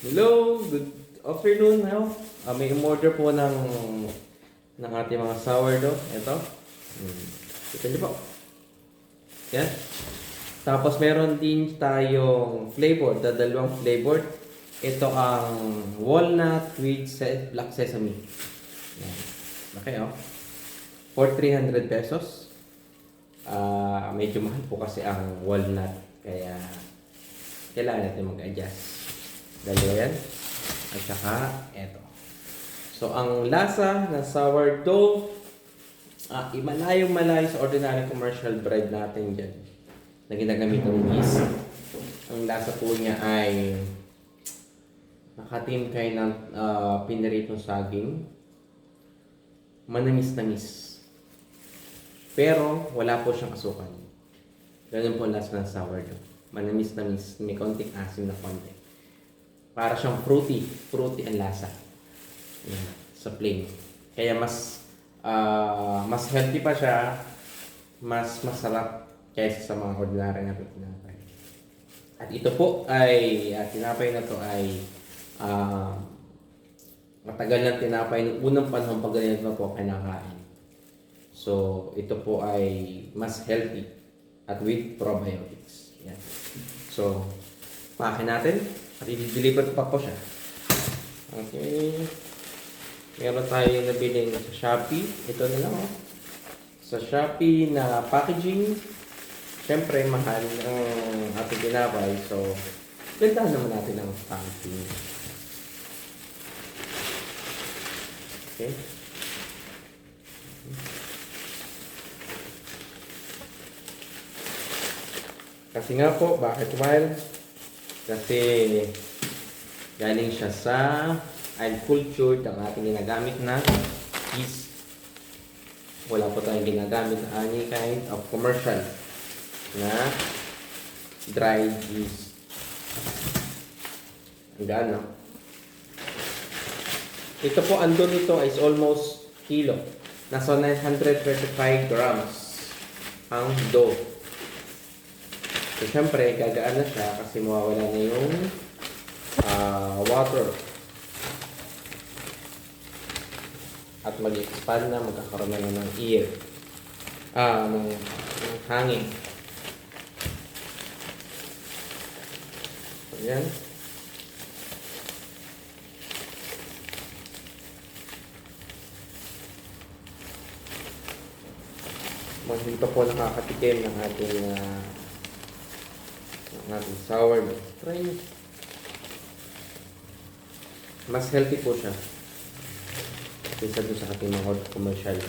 Hello, good afternoon. May umorder po ng ating mga sourdough. Ito. Ito niyo po. Yan. Tapos meron din tayong flavor, dalawang flavor. Ito ang walnut with black sesame. Yan. Okay, for 300 pesos. Medyo mahal po kasi ang walnut. Kaya kailangan natin mag-adjust. Dalawa yan. At saka, eto. So, ang lasa ng sourdough, malayo-malayo sa ordinary commercial bread natin dyan na ginagamit ng yeast. Ang lasa po niya ay nakatim kayo ng piniritong saging. Manamis-namis. Pero, wala po siyang kasukan. Ganun po ang lasa ng sourdough. Manamis-namis. May konting asim na konti. Para siyang fruity ang lasa. Yan, sa plain. Kaya mas healthy pa siya, mas masarap kaysa sa mga ordinary na tinapay. At ito po ay, tinapay na to ay matagal na tinapay ng unang panahon pag ganyan na po kinakain. So, ito po ay mas healthy at with probiotics. Yan. So, pakain natin. At i-deliver ko pa po siya. Okay. Meron tayo nabili sa Shopee. Ito na lang, sa Shopee na packaging. Siyempre, mahal ang ating tinapay. So, gandahan naman natin ang packaging. Okay. Kasi nga po, bakit wild? Kasi galing siya sa uncultured ang ating ginagamit na yeast. Wala po tayong ginagamit na any kind of commercial na dried yeast. Ang gaan, no? Ito po, andun nito is almost kilo. Nasa 935 grams ang dough. So, syempre, gagaan na siya kasi mawawala na yung water. At mag-expand na, magkakaroon na ng air. Ng hangin. So, yan. Hindi pa po nakakatikim ng ating sourdough. Try nyo. Mas healthy po siya kaysa doon sa ating mga commercial.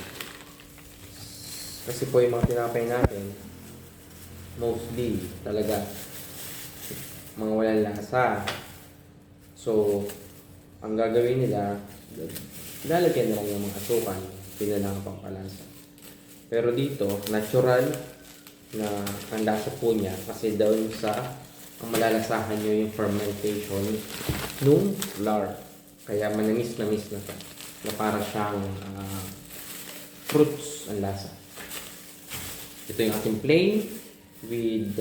Kasi po yung mga tinapay natin, mostly talaga mga walang lasa. So, ang gagawin nila, lalagyan na lang yung mga asukan, pinalang pampalasa. Pero dito, natural na ang lasa po niya kasi doon sa ang malalasahan nyo yung fermentation nung flour. Kaya manamis-namis na siya. Na para siyang fruits ang lasa. Ito yung ating plain with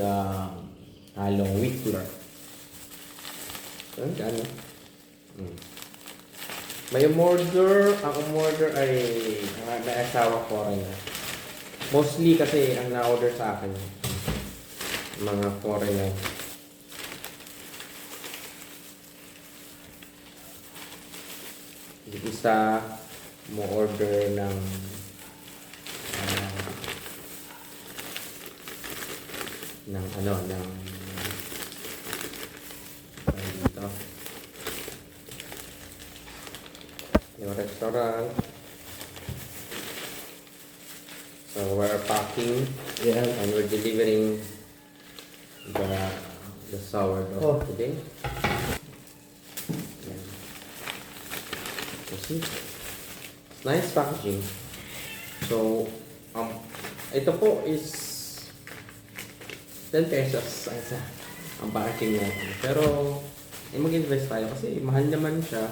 halong wheat flour. So, gano'n. May umorder. Ang umorder ay may asawa ko rin. Mostly kasi ang na-order sa akin mga foreigner. Yung isa mo order ng dito yung restaurant. So we're packing, and we're delivering the sourdough today. Yan. So see, it's nice packaging. So ito po is 10 pesos ang packaging natin. Pero mag-invest tayo kasi mahal naman siya.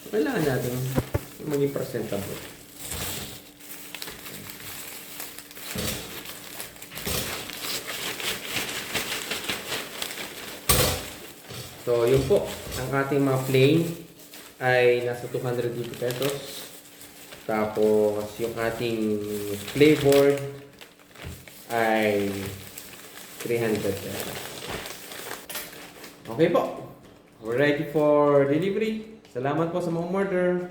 Kailangan natin maging presentable. So So, yun po. Ang ating mga plain ay nasa 250 pesos. Tapos, yung ating flavored ay 300 pesos. Okay po. We're ready for delivery. Salamat po sa mga order.